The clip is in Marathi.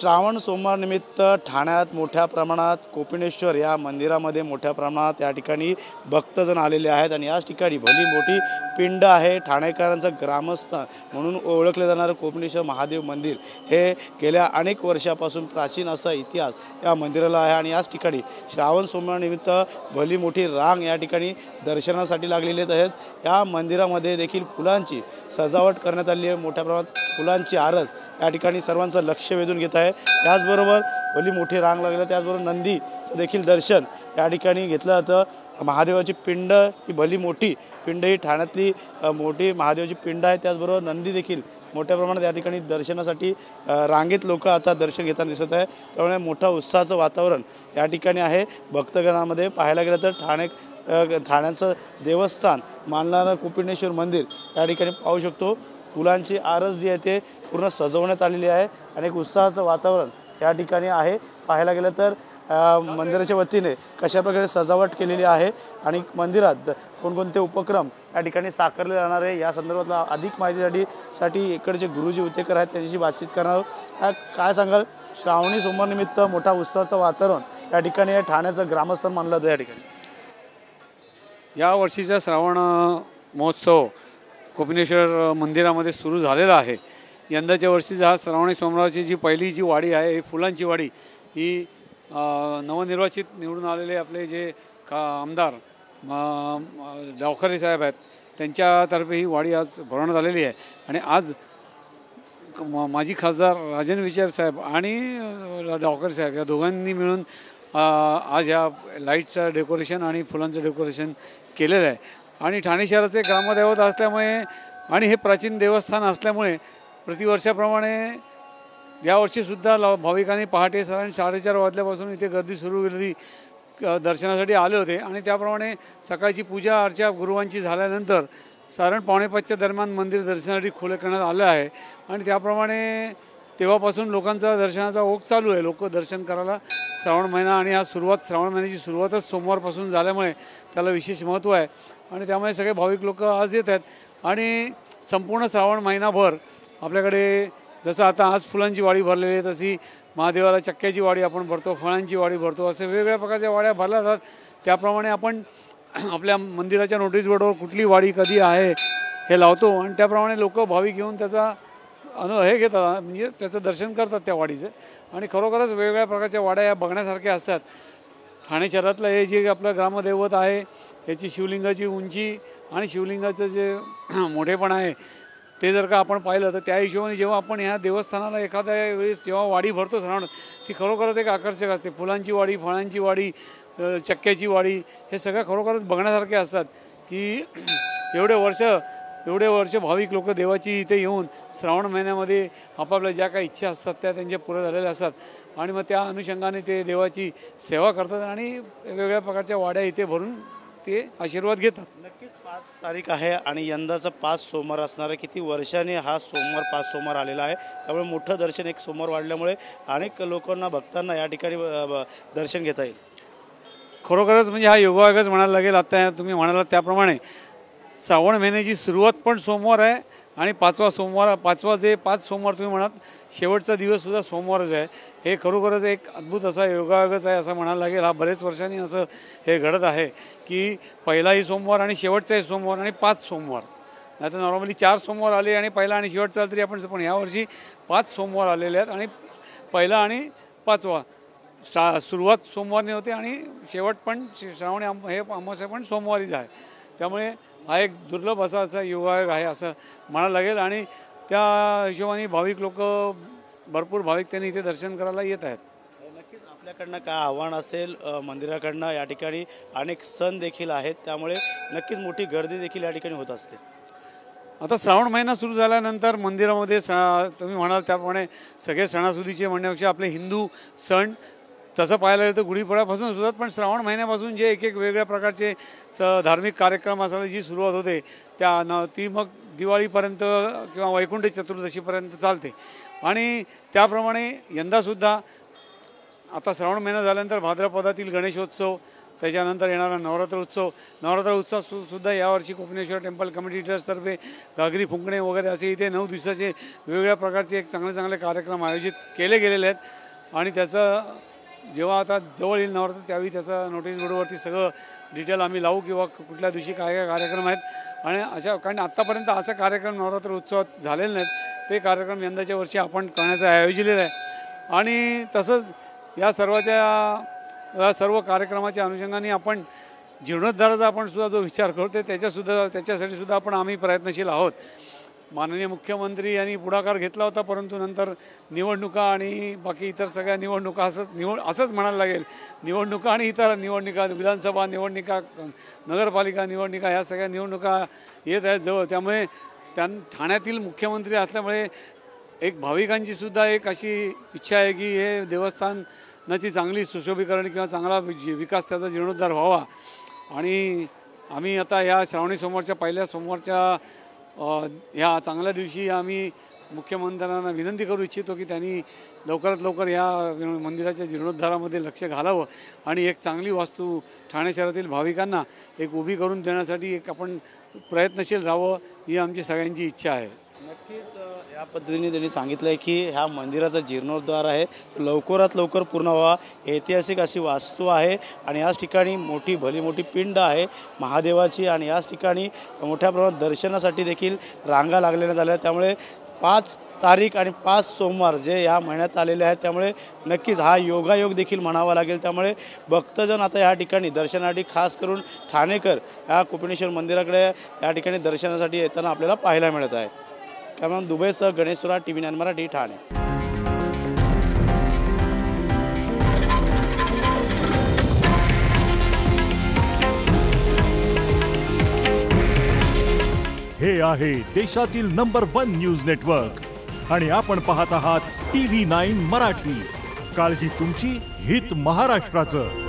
श्रावण सोमवार निमित्त ठाण्यात मोठ्या प्रमाणात कोपिनेश्वर या मंदिरामध्ये मोठ्या प्रमाणात या ठिकाणी भक्तजन आलेले आहेत आणि याच ठिकाणी भली मोठी पिंड आहे। ठाणेकरांचं ग्रामस्थान म्हणून ओळखले जाणारे कोपिनेश्वर महादेव मंदिर हे गेल्या अनेक वर्षापासून प्राचीन असा इतिहास या मंदिराला आहे आणि याच ठिकाणी श्रावण सोमवार निमित्त भली मोठी रांग या ठिकाणी दर्शनासाठी लागलेली आहे। तसेच या मंदिरामध्ये देखील फुलांची सजावट करण्यात आली आहे। मोठ्या प्रमाणात फुलांची आरस या ठिकाणी सर्वांचं लक्ष वेधून घेत आहे। त्याचबरोबर भली मोठी रांग लागली, त्याचबरोबर नंदीचं देखील दर्शन या ठिकाणी घेतलं जातं। महादेवाची पिंड ही भली मोठी पिंड ही ठाण्यातली मोठी महादेवाची पिंड आहे। त्याचबरोबर नंदी देखील मोठ्या प्रमाणात या ठिकाणी दर्शनासाठी रांगेत लोक आता दर्शन घेताना दिसत आहे। त्यामुळे मोठा उत्साहाचं वातावरण या ठिकाणी आहे भक्तगणामध्ये। पाहायला गेलं तर ठाण्याचं देवस्थान मानणारं कोपिनेश्वर मंदिर या ठिकाणी पाहू शकतो। फुलांची आरस जी आहे ते पूर्ण सजवण्यात आलेली आहे आणि एक उत्साहाचं वातावरण या ठिकाणी आहे। पाहायला गेलं तर मंदिराच्या वतीने कशा प्रकारे सजावट केलेली आहे आणि मंदिरात कोणकोणते उपक्रम या ठिकाणी साकारले जाणार आहे या संदर्भातला अधिक माहितीसाठी इकडचे गुरुजी उतेकर आहेत, त्यांच्याशी बातचीत करणार आहोत। काय सांगाल, श्रावणी सोमवार निमित्त मोठा उत्साहाचं वातावरण या ठिकाणी ठाण्याचं ग्रामस्थान मानलं जातं। या ठिकाणी या वर्षीचा श्रावण महोत्सव कोपिनेश्वर मंदिरामध्ये सुरू झालेला आहे। यंदाच्या वर्षीचा हा श्रावणी सोमवारची जी पहिली जी वाडी आहे, फुलांची वाडी, ही नवनिर्वाचित निवडून आलेले आपले जे आमदार डावखरे साहेब आहेत त्यांच्यातर्फे ही वाडी आज भरवण्यात आलेली आहे। आणि आज माजी खासदार राजन विचार साहेब आणि डावखरे साहेब या दोघांनी मिळून आज ह्या लाईटचं डेकोरेशन आणि फुलांचं डेकोरेशन केलेलं आहे। आणि ठाणे शहराचे ग्रामदैवत असल्यामुळे आणि हे प्राचीन देवस्थान असल्यामुळे प्रतिवर्षाप्रमाणे यावर्षीसुद्धा भाविकांनी पहाटे 4:30 वाजल्यापासून इथे गर्दी सुरू केली, दर्शनासाठी आले होते। आणि त्याप्रमाणे सकाळची पूजा अर्चा गुरुवांची झाल्यानंतर 4:45च्या दरम्यान मंदिर दर्शनासाठी खुले करण्यात आलं आहे। आणि त्याप्रमाणे तेव्हापासून लोकांचा दर्शनाचा ओघ चालू आहे। लोक दर्शन करायला श्रावण महिना आणि हा श्रावण महिन्याची सुरुवातच सोमवारपासून झाल्यामुळे त्याला विशेष महत्त्व आहे आणि त्यामुळे सगळे भाविक लोक आज येत आहेत। आणि संपूर्ण श्रावण महिनाभर आपल्याकडे जसं आता आज फुलांची वाडी भरलेली आहे, तशी महादेवाला चक्क्याची वाडी आपण भरतो, फळांची वाडी भरतो, असे वेगवेगळ्या प्रकारच्या वाड्या भरल्या जातात। त्याप्रमाणे आपण आपल्या मंदिराच्या नोटीस बोर्डवर कुठली वाडी कधी आहे हे लावतो आणि त्याप्रमाणे लोक भाविक येऊन त्याचा हे घेतात, म्हणजे त्याचं दर्शन करतात त्या वाडीचं। आणि खरोखरच वेगवेगळ्या प्रकारच्या वाड्या या बघण्यासारख्या असतात। ठाणे शहरातलं हे जे आपलं ग्रामदैवत आहे याची शिवलिंगाची उंची आणि शिवलिंगाचं जे मोठेपण आहे ते जर का आपण पाहिलं तर त्या हिशोबाने जेव्हा आपण ह्या देवस्थानाला एखाद्या वेळेस जेव्हा वाडी भरतो श्रावण, ती खरोखरच एक आकर्षक असते। फुलांची वाडी, फळांची वाडी, चक्क्याची वाडी, हे सगळं खरोखरच बघण्यासारखे असतात की एवढे वर्ष भाविक लोक देवाची इथे येऊन श्रावण महिन्यामध्ये आपापल्या ज्या काही इच्छा असतात त्या त्यांच्या पुऱ्या झालेल्या असतात आणि मग त्या अनुषंगाने ते देवाची सेवा करतात आणि वेगवेगळ्या प्रकारच्या वाड्या इथे भरून ते आशीर्वाद घेतात। नक्कीच 5 तारीख आहे आणि यंदाचा 5 सोमवार असणार आहे। किती वर्षाने हा 5 सोमवार आलेला आहे, त्यामुळे मोठं दर्शन एक सोमवार वाढल्यामुळे अनेक लोकांना भक्तांना या ठिकाणी दर्शन घेता येईल। खरोखरच म्हणजे हा योगायोगच म्हणायला लागेल। आता तुम्ही म्हणालात त्याप्रमाणे श्रावण महिन्याची सुरुवात पण सोमवार आहे आणि 5वा सोमवार, 5 सोमवार तुम्ही म्हणाल शेवटचा दिवससुद्धा सोमवारच आहे। हे खरोखरच एक अद्भुत असा योगायोगच आहे असं म्हणायला लागेल। हा बरेच वर्षांनी असं हे घडत आहे की पहिलाही सोमवार आणि शेवटचाही सोमवार आणि 5 सोमवार, नाही तर नॉर्मली 4 सोमवार आले आणि पहिला आणि शेवटचा आला तरी आपण, पण यावर्षी 5 सोमवार आलेले आहेत आणि पहिला आणि 5वा सुरुवात सोमवारने होते आणि शेवट पण श्रावणी हे अमावस्या पण सोमवारीच आहे। त्यामुळे हा एक दुर्लभ असा योगायोग आहे असं म्हणायला लागेल आणि त्या हिशोबाने भाविक लोक, भरपूर भाविक त्यांनी इथे दर्शन करायला येत आहेत। नक्कीच आपल्याकडनं काय आव्हान असेल मंदिराकडनं, या ठिकाणी अनेक सण देखील आहेत, त्यामुळे नक्कीच मोठी गर्दी देखील या ठिकाणी होत असते। आता श्रावण महिना सुरू झाल्यानंतर मंदिरामध्ये तुम्ही म्हणाल त्याप्रमाणे सगळे सणासुदीचे म्हणण्यापेक्षा आपले हिंदू सण तसं पाहायला गेलं तर गुढीपाडव्यापासून सुरुवात, पण श्रावण महिन्यापासून जे एक वेगळ्या प्रकारचे धार्मिक कार्यक्रम असायला जी सुरुवात होते ती मग दिवाळीपर्यंत किंवा वैकुंठ चतुर्दशीपर्यंत चालते। आणि त्याप्रमाणे यंदासुद्धा आता श्रावण महिना झाल्यानंतर भाद्रपदातील गणेशोत्सव, त्याच्यानंतर येणारा नवरात्र उत्सव सुद्धा यावर्षी कोपिनेश्वर टेम्पल कमिटी ट्रस्टतर्फे घागरी फुंकणे वगैरे असे इथे 9 दिवसाचे वेगवेगळ्या प्रकारचे एक चांगले कार्यक्रम आयोजित केले गेलेले आहेत आणि त्याचं जेव्हा आता जवळ येईल नवरात्र त्यावेळी त्याचा नोटीस बोर्डवरती सगळं डिटेल आम्ही लावू किंवा कुठल्या दिवशी काय कार्यक्रम आहेत आणि अशा कारण आत्तापर्यंत असा कार्यक्रम नवरात्र उत्सवात झालेले नाहीत ते कार्यक्रम यंदाच्या वर्षी आपण करण्याचं आयोजलेलं आहे आणि तसंच या सर्व कार्यक्रमाच्या अनुषंगाने आपण जीर्णोद्धाराचा आपण सुद्धा जो विचार करतो त्याच्यासाठी सुद्धा आम्ही प्रयत्नशील आहोत. माननीय मुख्यमंत्री यांनी पुढाकार घेतला होता परंतु नंतर निवडणुका आणि बाकी इतर सगळ्या निवडणुका असंच म्हणायला लागेल निवडणुका आणि इतर निवडणुका विधानसभा निवडणुका नगरपालिका निवडणुका ह्या सगळ्या निवडणुका येत आहेत जवळ त्यामुळे ठाण्यातील मुख्यमंत्री असल्यामुळे एक भाविकांची सुद्धा एक अशी इच्छा आहे की हे देवस्थानाची चांगली सुशोभीकरण किंवा चांगला विकास त्याचा जीर्णोद्धार व्हावा आणि आम्ही आता या श्रावणी सोमवारच्या पहिल्या सोमवारच्या ह्या चांगल्या दिवशी आम्ही मुख्यमंत्र्यांना विनंती करू इच्छितो की त्यांनी लवकरात लवकर या मंदिराच्या जीर्णोद्धारामध्ये लक्ष घालावं आणि एक चांगली वास्तू ठाणे शहरातील भाविकांना एक उभी करून देण्यासाठी एक आपण प्रयत्नशील राहावं ही आमची सगळ्यांची इच्छा आहे. नक्कीच या पद्धतीने त्यांनी सांगितलं आहे की ह्या मंदिराचा जीर्णोद्धार आहे लवकरात लवकर पूर्ण व्हावा. ऐतिहासिक अशी वास्तू आहे आणि याच ठिकाणी भली मोठी पिंड आहे महादेवाची आणि याच ठिकाणी मोठ्या प्रमाणात दर्शनासाठी देखील रांगा लागलेल्या झाल्या. त्यामुळे 5 तारीख आणि 5 सोमवार जे या महिन्यात आलेले आहेत त्यामुळे नक्कीच हा योगायोग देखील म्हणावा लागेल. त्यामुळे भक्तजन आता या ठिकाणी दर्शनासाठी खास करून ठाणेकर या कोपिनेश्वर मंदिराकडे या ठिकाणी दर्शनासाठी येताना आपल्याला पाहायला मिळत आहे. कॅमेरामॅन दुबईसह गणेश सुरा TV9 मराठी ठाणे. हे आहे देशातील नंबर 1 न्यूज नेटवर्क आणि आपण पाहत आहात TV9 मराठी. काळजी तुमची, हित महाराष्ट्राचं.